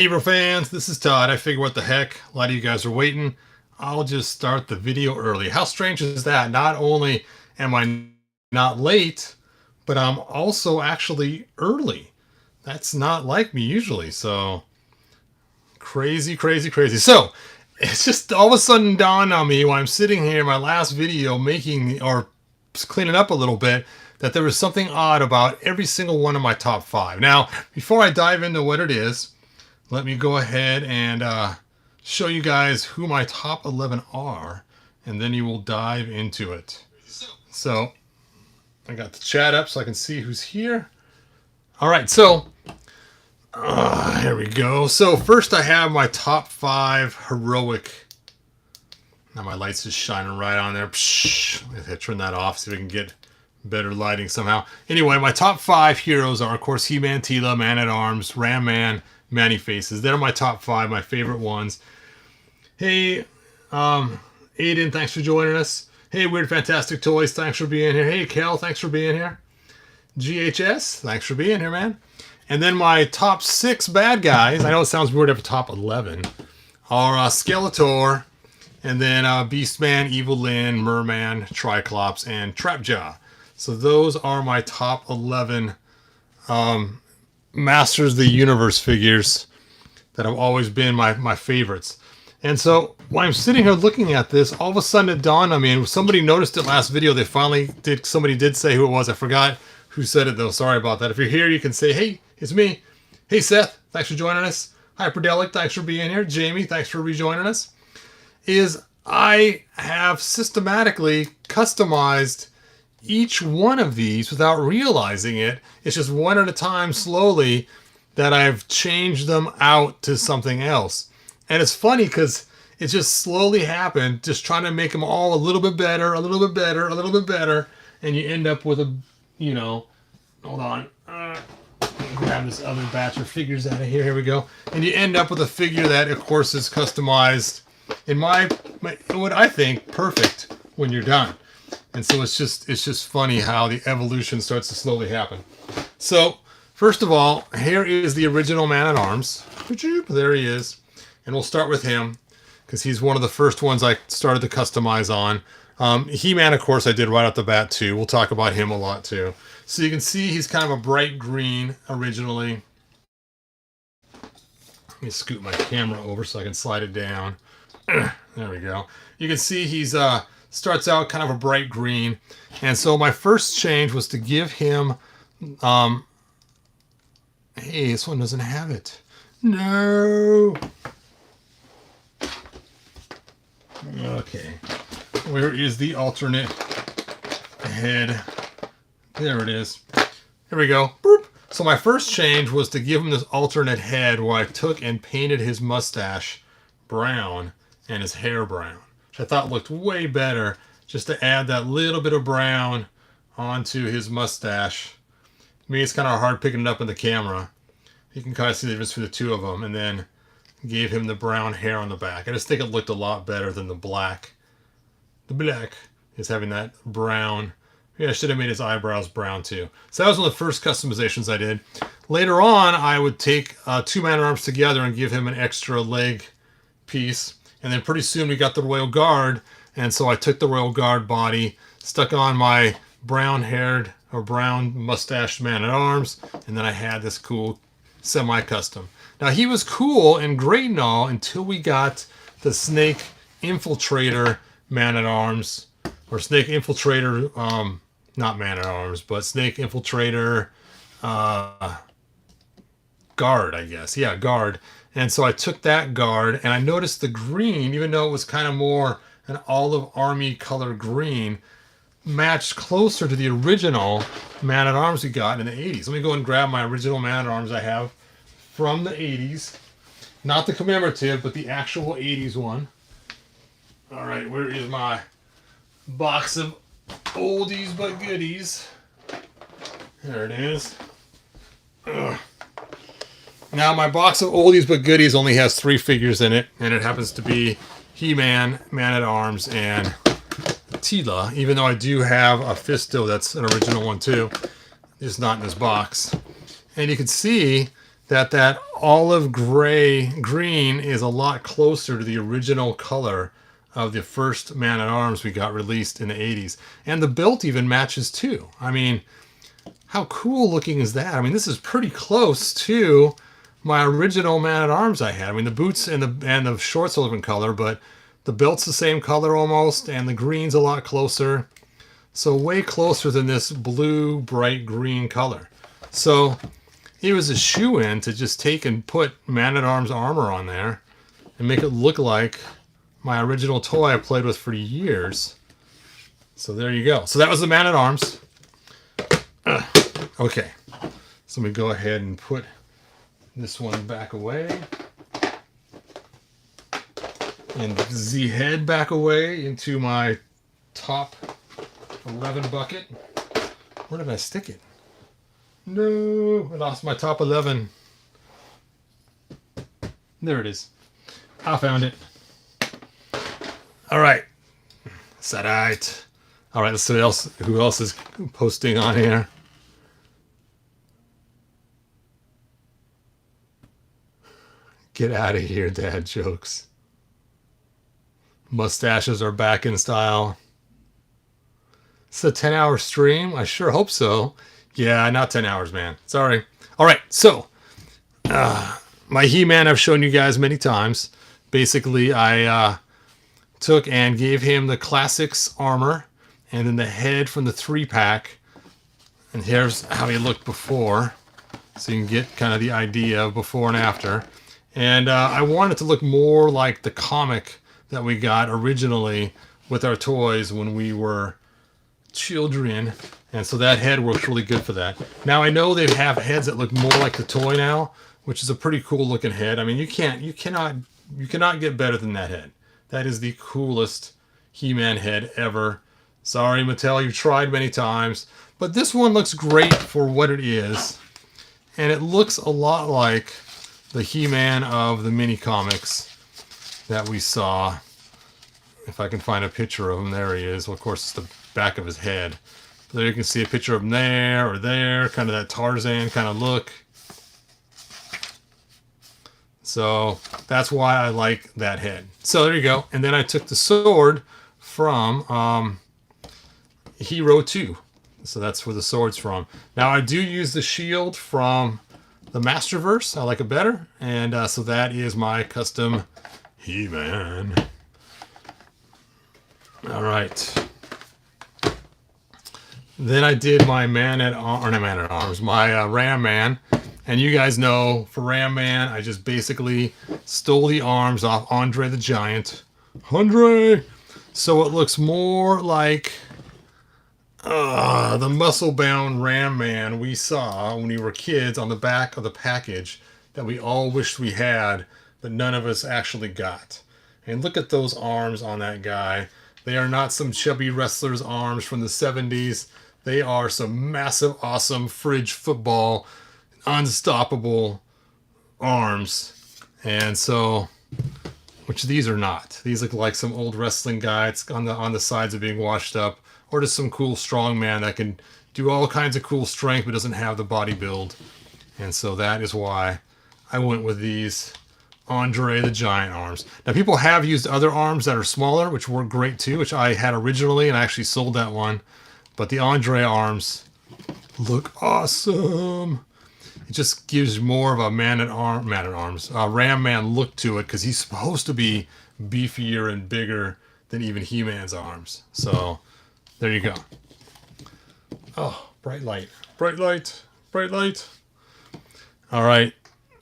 He-Bro fans, this is Todd. I figure what the heck, a lot of you guys are waiting. I'll just start the video early. How strange is that? Not only am I not late, but I'm also actually early. That's not like me usually, so crazy, crazy, crazy. So it's just all of a sudden dawned on me while I'm sitting here in my last video making or cleaning up a little bit that there was something odd about every single one of my top 5. Now, before I dive into what it is, let me go ahead and show you guys who my top 11 are, and then you will dive into it. So, I got the chat up so I can see who's here. All right, so here we go. So first I have my top 5 heroic. Now my light's just shining right on there. Psh, turn that off so we can get better lighting somehow. Anyway, my top 5 heroes are, of course, He-Man, Teela, Man-at-Arms, Ram-Man, Manny-Faces. They're my top 5, my favorite ones. Hey, Aiden, thanks for joining us. Hey, Weird Fantastic Toys, thanks for being here. Hey, Kel, thanks for being here. GHS, thanks for being here, man. And then my top 6 bad guys, I know it sounds weird to have a top 11, are Skeletor, and then Beastman, Evil Lyn, Merman, Triclops, and Trapjaw. So those are my top 11 Masters of the Universe figures that have always been my favorites. And so while I'm sitting here looking at this, all of a sudden it dawned on me, and somebody noticed it last video. They finally did, somebody did say who it was. I forgot who said it though. Sorry about that. If you're here, you can say, hey, it's me. Hey, Seth, thanks for joining us. Hyperdelic, thanks for being here. Jamie, thanks for rejoining us. I have systematically customized each one of these without realizing it. It's just one at a time, slowly, that I've changed them out to something else. And it's funny because it just slowly happened, just trying to make them all a little bit better, a little bit better, a little bit better. And you end up with a, you know, hold on. Grab this other batch of figures out of here. Here we go. And you end up with a figure that, of course, is customized in what I think, perfect when you're done. And so it's just funny how the evolution starts to slowly happen. So, first of all, here is the original Man-at-Arms. There he is. And we'll start with him, because he's one of the first ones I started to customize on. He-Man, of course, I did right off the bat, too. We'll talk about him a lot, too. So you can see he's kind of a bright green originally. Let me scoot my camera over so I can slide it down. There we go. You can see he's starts out kind of a bright green. And so my first change was to give him... hey, this one doesn't have it. No! Okay. Where is the alternate head? There it is. Here we go. Boop. So my first change was to give him this alternate head where I took and painted his mustache brown and his hair brown, which I thought looked way better, just to add that little bit of brown onto his mustache. To me, it's kind of hard picking it up in the camera. You can kind of see the difference between the two of them, and then gave him the brown hair on the back. I just think it looked a lot better than the black. The black is having that brown. Yeah, I should have made his eyebrows brown too. So that was one of the first customizations I did. Later on, I would take 2 Man-at-Arms together and give him an extra leg piece. And then pretty soon we got the Royal Guard. And so I took the Royal Guard body, stuck on my brown-haired or brown mustached Man-at-Arms, and then I had this cool semi-custom. Now he was cool and great and all until we got the Snake Infiltrator Man-at-Arms, or Snake Infiltrator, not Man-at-Arms, but Snake Infiltrator Guard, I guess. Yeah, Guard. And so I took that Guard, and I noticed the green, even though it was kind of more an olive army color green, matched closer to the original Man-at-Arms we got in the 80s. Let me go and grab my original Man-at-Arms I have from the 80s. Not the commemorative, but the actual 80s one. All right, where is my box of oldies but goodies? There it is. Ugh. Now my box of oldies but goodies only has 3 figures in it, and it happens to be He-Man, Man-at-Arms, and Teela, even though I do have a Fisto that's an original one too. It's not in this box. And you can see that olive gray green is a lot closer to the original color of the first Man-at-Arms we got released in the 80s. And the belt even matches too. I mean, how cool looking is that? I mean, this is pretty close to my original Man-at-Arms I had. I mean, the boots and the shorts are a different color, but the belt's the same color almost, and the green's a lot closer. So way closer than this blue, bright green color. So it was a shoo-in to just take and put Man-at-Arms armor on there and make it look like my original toy I played with for years. So there you go. So that was the Man-at-Arms. Okay. So let me go ahead and put this one back away. And the head back away into my top 11 bucket. Where did I stick it? No, I lost my top 11. There it is. I found it. All right. Is that right? All right, let's see who else is posting on here. Get out of here, dad jokes. Mustaches are back in style. It's a 10-hour stream? I sure hope so. Yeah, not 10 hours, man. Sorry. All right, so my He-Man I've shown you guys many times. Basically, I took and gave him the Classics armor and then the head from the 3-pack. And here's how he looked before. So you can get kind of the idea of before and after. And I wanted to look more like the comic that we got originally with our toys when we were children. And so that head works really good for that. Now I know they have heads that look more like the toy now, which is a pretty cool looking head. I mean, you cannot get better than that head. That is the coolest He-Man head ever. Sorry, Mattel, you've tried many times, but this one looks great for what it is. And it looks a lot like the He-Man of the mini comics that we saw. If I can find a picture of him, there he is. Well, of course, it's the back of his head. There you can see a picture of him there or there, kind of that Tarzan kind of look. So that's why I like that head. So there you go. And then I took the sword from He-Bro 2. So that's where the sword's from. Now I do use the shield from the Masterverse. I like it better. And so that is my custom He-Man. All right. Then I did my Man-at-Arms, my Ram Man. And you guys know, for Ram Man, I just basically stole the arms off Andre the Giant. Andre! So it looks more like the muscle-bound Ram Man we saw when we were kids on the back of the package that we all wished we had, but none of us actually got. And look at those arms on that guy. They are not some chubby wrestler's arms from the 70s. They are some massive, awesome fridge football, unstoppable arms. And so, which these are not. These look like some old wrestling guy. It's on the sides of being washed up, or just some cool strong man that can do all kinds of cool strength but doesn't have the body build. And so that is why I went with these Andre the Giant arms. Now people have used other arms that are smaller, which work great too, which I had originally, and I actually sold that one. But the Andre arms look awesome. It just gives more of a Man-at-Arms, Ram Man look to it, because he's supposed to be beefier and bigger than even He-Man's arms. So there you go. Oh, bright light, bright light, bright light. All right,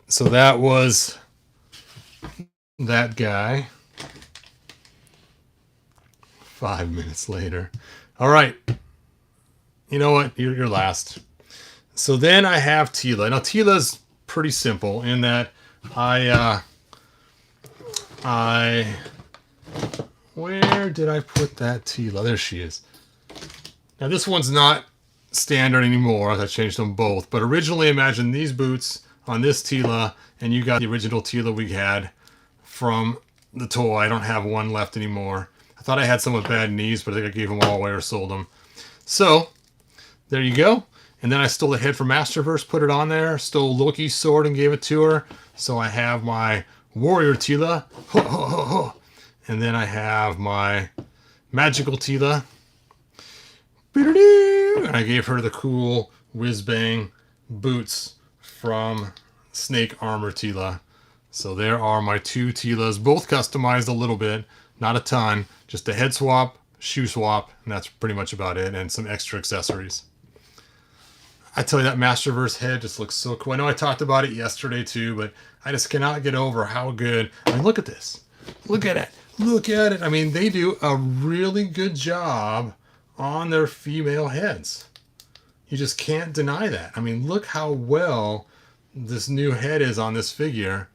so that was that guy. 5 minutes later. All right. You know what? You're last. So then I have Teela. Now Teela's pretty simple in that where did I put that Teela? There she is. Now this one's not standard anymore. I changed them both. But originally, imagine these boots on this Teela, and you got the original Teela we had from the toy. I don't have one left anymore. I thought I had some with bad knees, but I think I gave them all away or sold them. So there you go. And then I stole the head from Masterverse, put it on there, stole Loki's sword and gave it to her. So I have my warrior Tila. Ho, ho, ho, ho. And then I have my magical Tila. And I gave her the cool whiz-bang boots from Snake Armor Tila. So there are my two Tilas, both customized a little bit, not a ton, just a head swap, shoe swap, and that's pretty much about it, and some extra accessories. I tell you, that Masterverse head just looks so cool. I know I talked about it yesterday too, but I just cannot get over how good. I mean, look at this. Look at it. Look at it. I mean, they do a really good job on their female heads. You just can't deny that. I mean, look how well this new head is on this figure.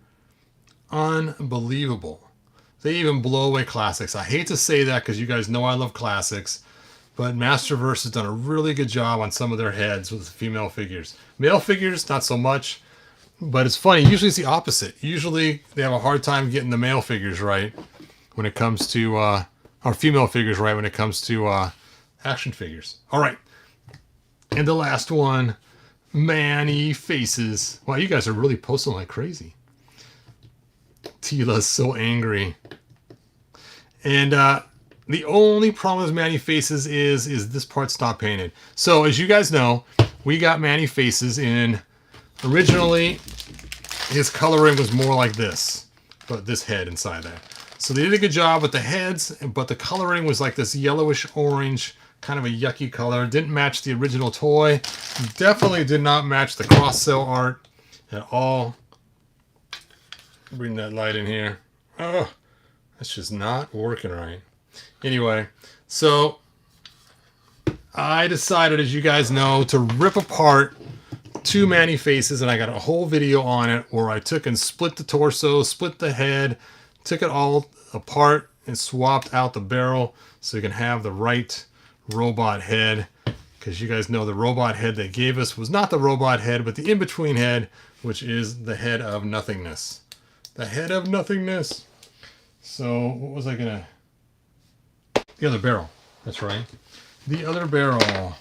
Unbelievable. They even blow away classics. I hate to say that because you guys know I love classics, but Masterverse has done a really good job on some of their heads with female figures. Male figures, not so much, but it's funny. Usually it's the opposite. Usually they have a hard time getting the male figures right when it comes to, or female figures right when it comes to action figures. All right. And the last one, Manny Faces. Wow, you guys are really posting like crazy. Tila's so angry. And the only problem with Manny Faces is this part's not painted. So as you guys know, we got Manny Faces in, originally his coloring was more like this, but this head inside there. So they did a good job with the heads, but the coloring was like this yellowish orange, kind of a yucky color. Didn't match the original toy. Definitely did not match the cross-cell art at all. Bring that light in here. Oh, that's just not working right. Anyway, so I decided, as you guys know, to rip apart two Manny Faces, and I got a whole video on it where I took and split the torso, split the head, took it all apart and swapped out the barrel so you can have the right robot head, because you guys know the robot head they gave us was not the robot head, but the in-between head, which is the head of nothingness. The head of nothingness. So what was I gonna... The other barrel. That's right. The other barrel.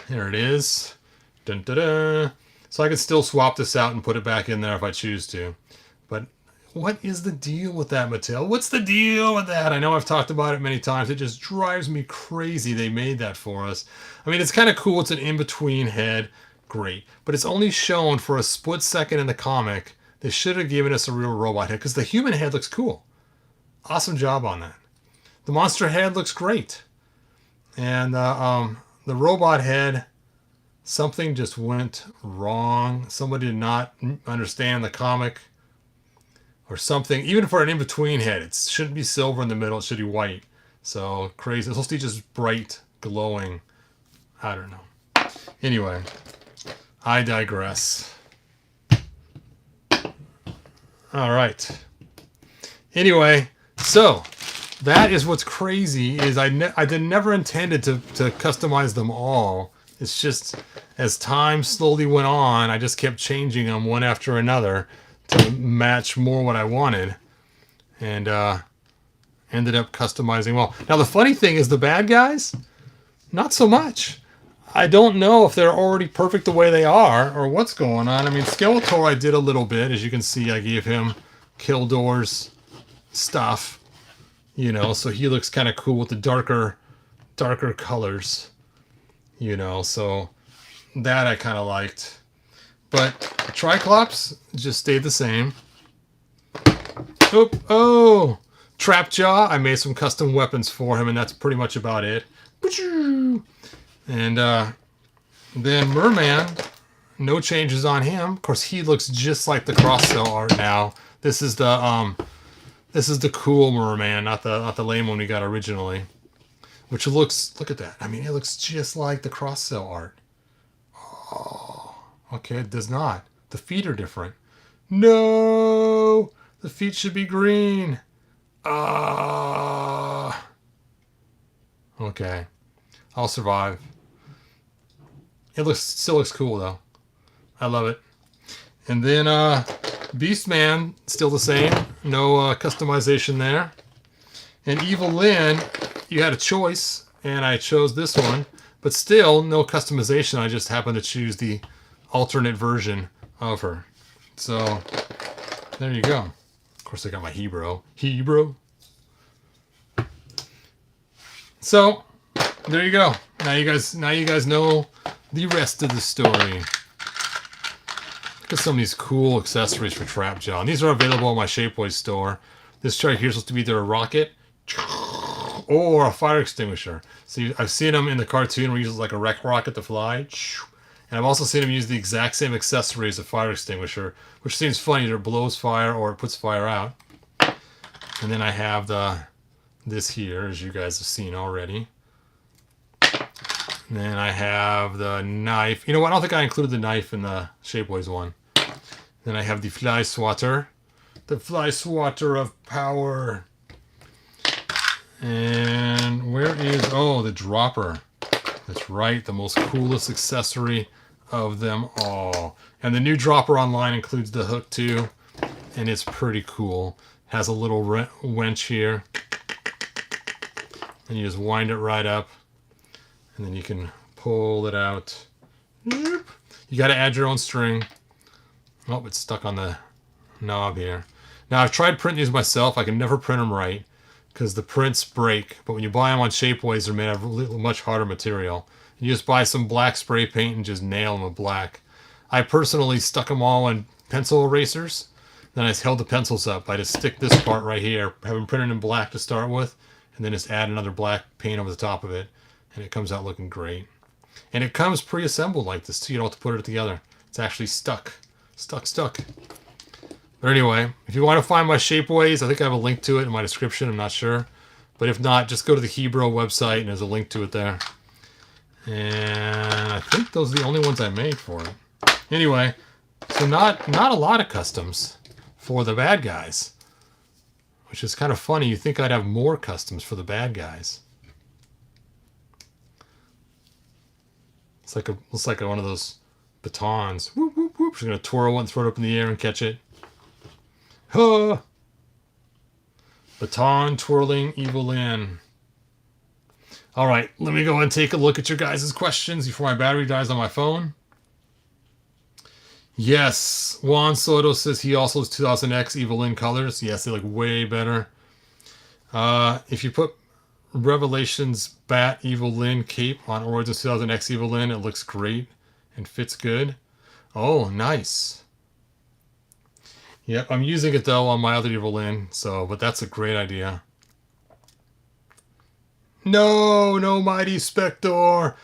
There it is. Dun, dun, dun. So I could still swap this out and put it back in there if I choose to. But what is the deal with that, Mattel? What's the deal with that? I know I've talked about it many times. It just drives me crazy they made that for us. I mean, it's kind of cool. It's an in-between head. Great. But it's only shown for a split second in the comic. They should have given us a real robot head, because the human head looks cool. Awesome job on that. The monster head looks great. And the robot head, something just went wrong. Somebody did not understand the comic or something. Even for an in-between head, it shouldn't be silver in the middle. It should be white. So crazy. It's supposed to be just bright, glowing. I don't know. Anyway, I digress. All right. Anyway, so that is what's crazy is I never intended to customize them all. It's just as time slowly went on, I just kept changing them one after another to match more what I wanted, and ended up customizing well. Now the funny thing is the bad guys, not so much. I don't know if they're already perfect the way they are or what's going on. I mean, Skeletor I did a little bit. As you can see, I gave him Kildor's stuff, you know, so he looks kind of cool with the darker colors, you know, so that I kind of liked. But Triclops just stayed the same. Oh, Trapjaw, I made some custom weapons for him, and that's pretty much about it. And then Merman, no changes on him. Of course, he looks just like the cross-cell art now. This is the cool Merman, not the lame one we got originally. Which looks, look at that. I mean, it looks just like the cross-cell art. Oh, okay, it does not. The feet are different. No, the feet should be green. Okay, I'll survive. It still looks cool though. I love it. And then Beastman, still the same. No customization there. And Evil Lyn, you had a choice, and I chose this one. But still, no customization. I just happen to choose the alternate version of her. So, there you go. Of course, I got my He-Bro. He-Bro. So, there you go. Now you guys know the rest of the story. Look at some of these cool accessories for Trap Jaw. And these are available in my Shapeways store. This chart here is supposed to be either a rocket or a fire extinguisher. So I've seen them in the cartoon where he uses like a wreck rocket to fly. And I've also seen him use the exact same accessory as a fire extinguisher, which seems funny. Either it blows fire or it puts fire out. And then I have this here, as you guys have seen already. And then I have the knife. You know what? I don't think I included the knife in the Shapeways one. Then I have the fly swatter. The fly swatter of power. And where is... Oh, the dropper. That's right. The most coolest accessory of them all. And the new dropper online includes the hook too. And it's pretty cool. Has a little wench here. And you just wind it right up. And then you can pull it out. You got to add your own string. Oh, it's stuck on the knob here. Now, I've tried printing these myself. I can never print them right because the prints break. But when you buy them on Shapeways, they're made of much harder material. You just buy some black spray paint and just nail them with black. I personally stuck them all in pencil erasers. Then I just held the pencils up. I just stick this part right here, have them printed in black to start with, and then just add another black paint over the top of it. And it comes out looking great. And it comes pre-assembled like this too. You don't have to put it together. It's actually stuck. Stuck. But anyway, if you want to find my Shapeways, I think I have a link to it in my description. I'm not sure. But if not, just go to the He-Bro website and there's a link to it there. And I think those are the only ones I made for it. Anyway, so not a lot of customs for the bad guys. Which is kind of funny. You think I'd have more customs for the bad guys. Looks like one of those batons. Whoop, whoop, whoop. She's going to twirl one, throw it up in the air and catch it. Huh! Baton twirling Evelyn. All right, let me go and take a look at your guys' questions before my battery dies on my phone. Yes, Juan Soto says he also has 2000X Evelyn colors. Yes, they look way better. If you put Revelations Bat Evelyn cape on Origins 2000X Evelyn, it looks great and fits good. Oh, nice. Yep, I'm using it though on my other Evelyn, but that's a great idea. No, Mighty Spector.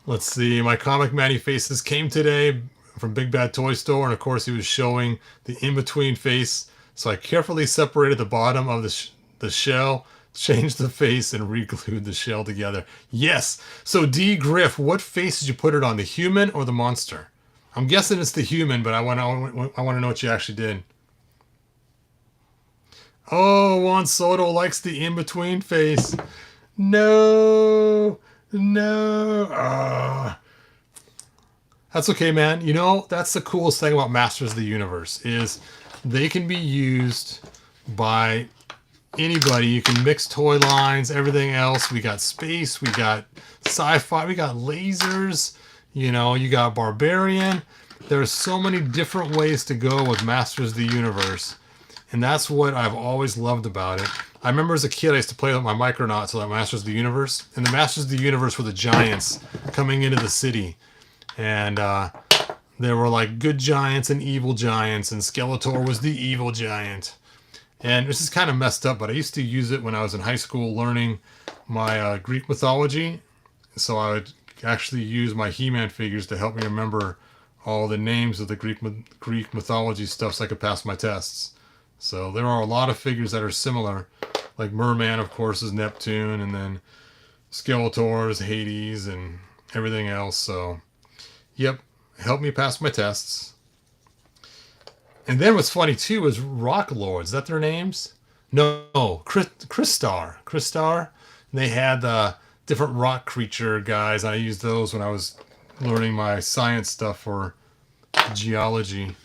Let's see, my Comic Manny Faces came today from Big Bad Toy Store, and of course he was showing the in-between face, so I carefully separated the bottom of the shell, changed the face, and re-glued the shell together. Yes! So D. Griff, what face did you put it on, the human or the monster? I'm guessing it's the human, but I want to know what you actually did. Oh, Juan Soto likes the in-between face. No. That's okay, man. You know, that's the coolest thing about Masters of the Universe, is they can be used by anybody. You can mix toy lines, everything else. We got space, we got sci-fi, we got lasers, you know, you got Barbarian. There's so many different ways to go with Masters of the Universe. And that's what I've always loved about it. I remember as a kid, I used to play with my Micronauts like Masters of the Universe. And the Masters of the Universe were the giants coming into the city. And there were like good giants and evil giants. And Skeletor was the evil giant. And this is kind of messed up, but I used to use it when I was in high school learning my Greek mythology. So I would actually use my He-Man figures to help me remember all the names of the Greek mythology stuff so I could pass my tests. So there are a lot of figures that are similar. Like Merman, of course, is Neptune, and then Skeletor is Hades, and everything else. So, yep, help me pass my tests. And then what's funny, too, is Rock Lords. Is that their names? No, Crystar. They had different rock creature guys. I used those when I was learning my science stuff for geology.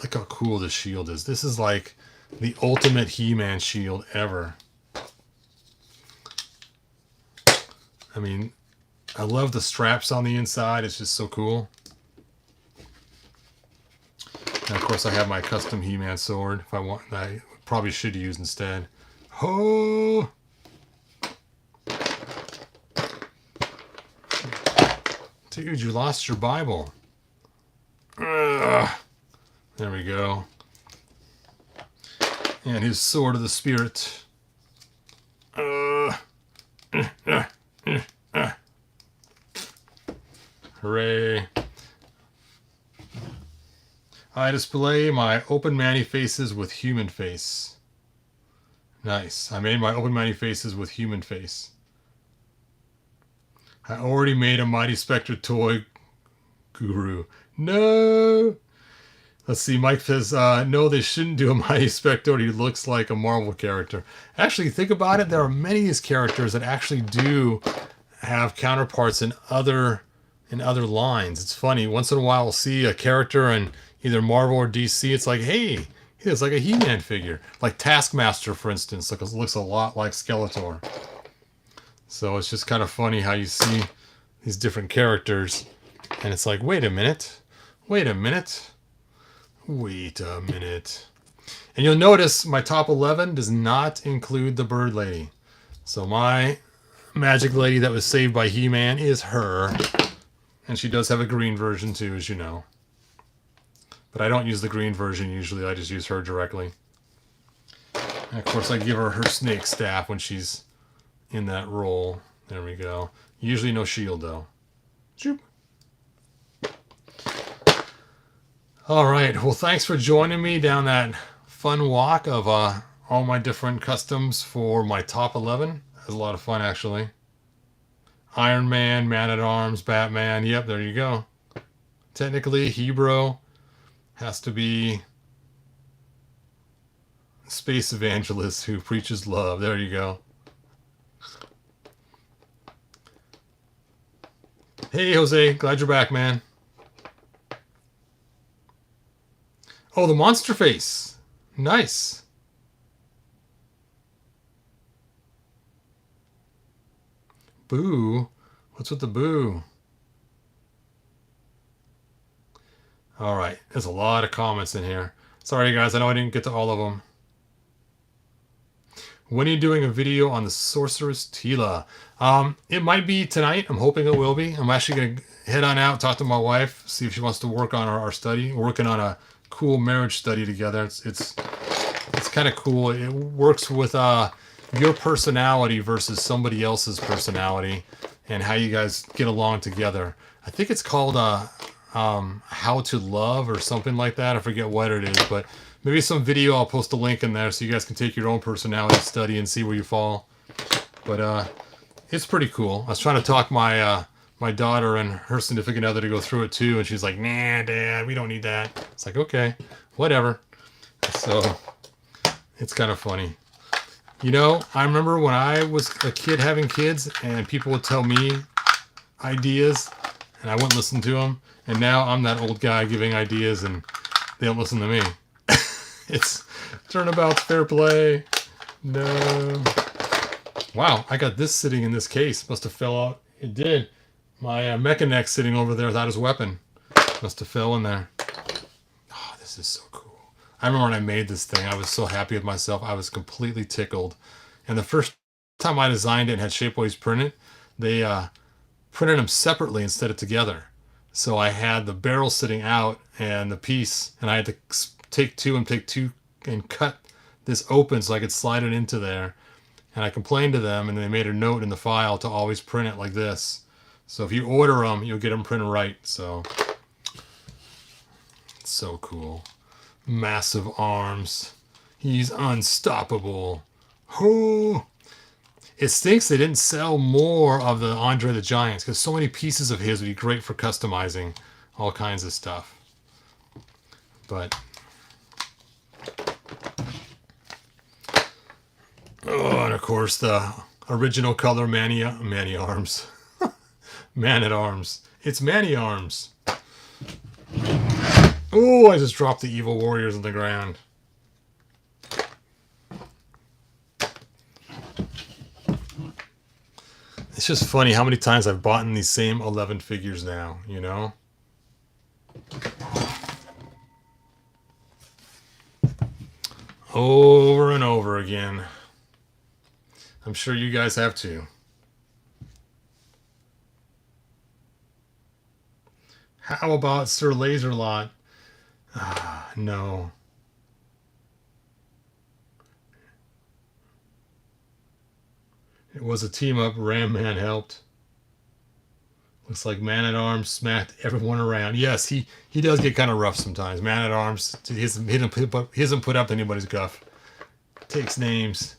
Look how cool this shield is. This is like The ultimate He-Man shield ever. I mean, I love the straps on the inside. It's just so cool. And of course, I have my custom He-Man sword. If I want, I probably should use instead. Oh! Dude, you lost your Bible. Ugh. There we go. And his sword of the spirit. Hooray. I display my open mani faces with human face. Nice. I made my open mani faces with human face. I already made a Mighty Spectre toy guru. No! Let's see, Mike says, no, they shouldn't do a Mighty Spectre. He looks like a Marvel character. Actually, think about it. There are many of these characters that actually do have counterparts in other lines. It's funny. Once in a while, I'll see a character in either Marvel or DC. It's like, hey, he looks like a He-Man figure. Like Taskmaster, for instance. Looks a lot like Skeletor. So it's just kind of funny how you see these different characters. And it's like, wait a minute. Wait a minute. Wait a minute. And you'll notice my top 11 does not include the Bird Lady. So my Magic Lady that was saved by He-Man is her. And she does have a green version too, as you know. But I don't use the green version usually. I just use her directly. And of course I give her her snake staff when she's in that role. There we go. Usually no shield though. Shoop. All right, well, thanks for joining me down that fun walk of all my different customs for my top 11. It was a lot of fun, actually. Iron Man, Man-at-Arms, Batman. Yep, there you go. Technically, He-Bro has to be Space Evangelist who preaches love. There you go. Hey, Jose. Glad you're back, man. Oh, the monster face. Nice. Boo. What's with the boo? All right. There's a lot of comments in here. Sorry, guys. I know I didn't get to all of them. When are you doing a video on the Sorceress Tila? It might be tonight. I'm hoping it will be. I'm actually going to head on out, talk to my wife, see if she wants to work on our study. We're working on a cool marriage study together. It's kind of cool. It works with your personality versus somebody else's personality and how you guys get along together. I think it's called How to Love or something like that. I forget what it is, but maybe some video. I'll post a link in there so you guys can take your own personality study and see where you fall. But it's pretty cool. I was trying to talk my my daughter and her significant other to go through it too, and she's like, nah, Dad, we don't need that. It's like, okay, whatever. So it's kind of funny. You know, I remember when I was a kid having kids and people would tell me ideas and I wouldn't listen to them, and now I'm that old guy giving ideas and they don't listen to me. It's turnabout's fair play. No. Wow, I got this sitting in this case. Must have fell out. It did. My Mechaneck sitting over there without his weapon. Must have fell in there. Oh, this is so cool. I remember when I made this thing, I was so happy with myself. I was completely tickled. And the first time I designed it and had Shapeways print it, they printed them separately instead of together. So I had the barrel sitting out and the piece, and I had to take two and cut this open so I could slide it into there. And I complained to them, and they made a note in the file to always print it like this. So if you order them, you'll get them printed right. So it's so cool. Massive arms. He's unstoppable. Oh, it stinks they didn't sell more of the Andre the Giants because so many pieces of his would be great for customizing all kinds of stuff. But oh, and of course the original color Man-at-Arms. Man-at-Arms. It's Man-at-Arms. Oh, I just dropped the evil warriors on the ground. It's just funny how many times I've bought in these same 11 figures now, you know? Over and over again. I'm sure you guys have too. How about Sir Laserlot? Ah, no. It was a team up. Ram Man helped. Looks like Man at Arms smacked everyone around. Yes, he does get kind of rough sometimes. Man at Arms, he hasn't put up anybody's guff. Takes names.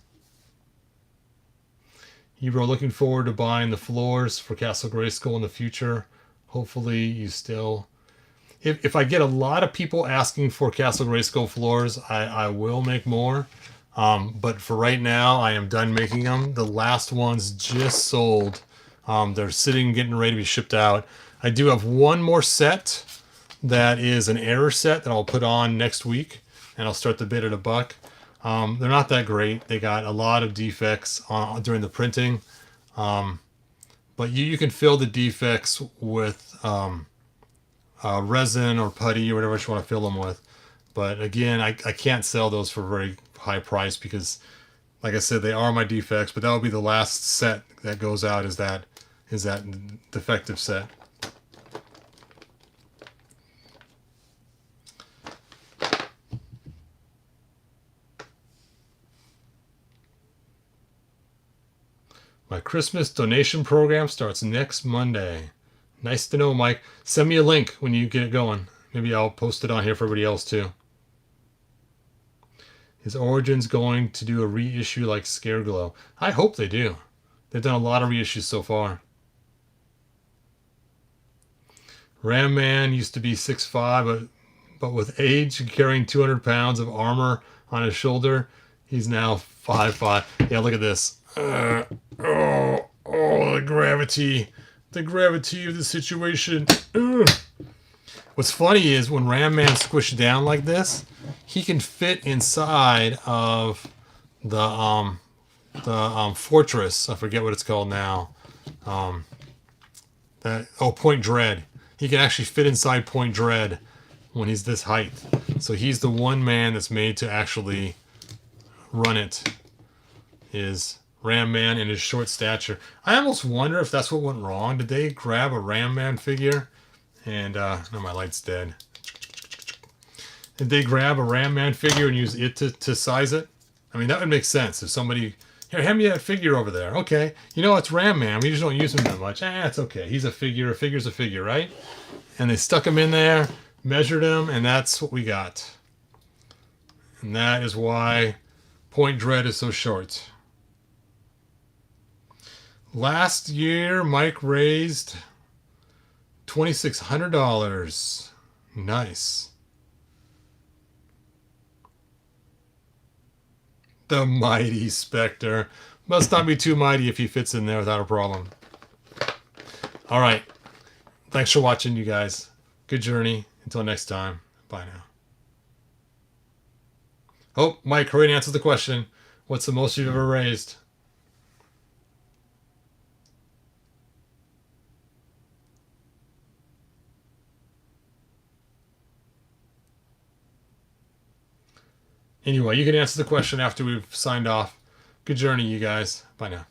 He-Bro, looking forward to buying the floors for Castle Grayskull in the future. Hopefully you still... If I get a lot of people asking for Castle Grayskull floors, I will make more. But for right now, I am done making them. The last ones just sold. They're sitting, getting ready to be shipped out. I do have one more set that is an error set that I'll put on next week, and I'll start the bid at $1. They're not that great. They got a lot of defects during the printing, but you can fill the defects with resin or putty or whatever you want to fill them with. But again, I can't sell those for a very high price because, like I said, they are my defects. But that will be the last set that goes out. Is that defective set? My Christmas donation program starts next Monday. Nice to know, Mike. Send me a link when you get it going. Maybe I'll post it on here for everybody else too. Is Origins going to do a reissue like Scareglow? I hope they do. They've done a lot of reissues so far. Ram Man used to be 6'5", but with age, carrying 200 pounds of armor on his shoulder, he's now 5'5". Yeah, look at this. Oh, the gravity. The gravity of the situation. Ugh. What's funny is when Ram Man squished down like this, he can fit inside of the fortress. I forget what it's called now. Point Dread. He can actually fit inside Point Dread when he's this height. So he's the one man that's made to actually run it. Is Ram Man in his short stature. I almost wonder if that's what went wrong. Did they grab a Ram Man figure? And, no, my light's dead. Did they grab a Ram Man figure and use it to size it? I mean, that would make sense. If somebody, here, hand me that figure over there. Okay. You know, it's Ram Man. We just don't use him that much. It's okay. He's a figure. A figure's a figure, right? And they stuck him in there, measured him, and that's what we got. And that is why Point Dread is so short. Last year, Mike raised $2,600. Nice. The mighty Spectre. Must not be too mighty if he fits in there without a problem. All right. Thanks for watching, you guys. Good journey. Until next time. Bye now. Oh, Mike, hurry and answer the question. What's the most you've ever raised? Anyway, you can answer the question after we've signed off. Good journey, you guys. Bye now.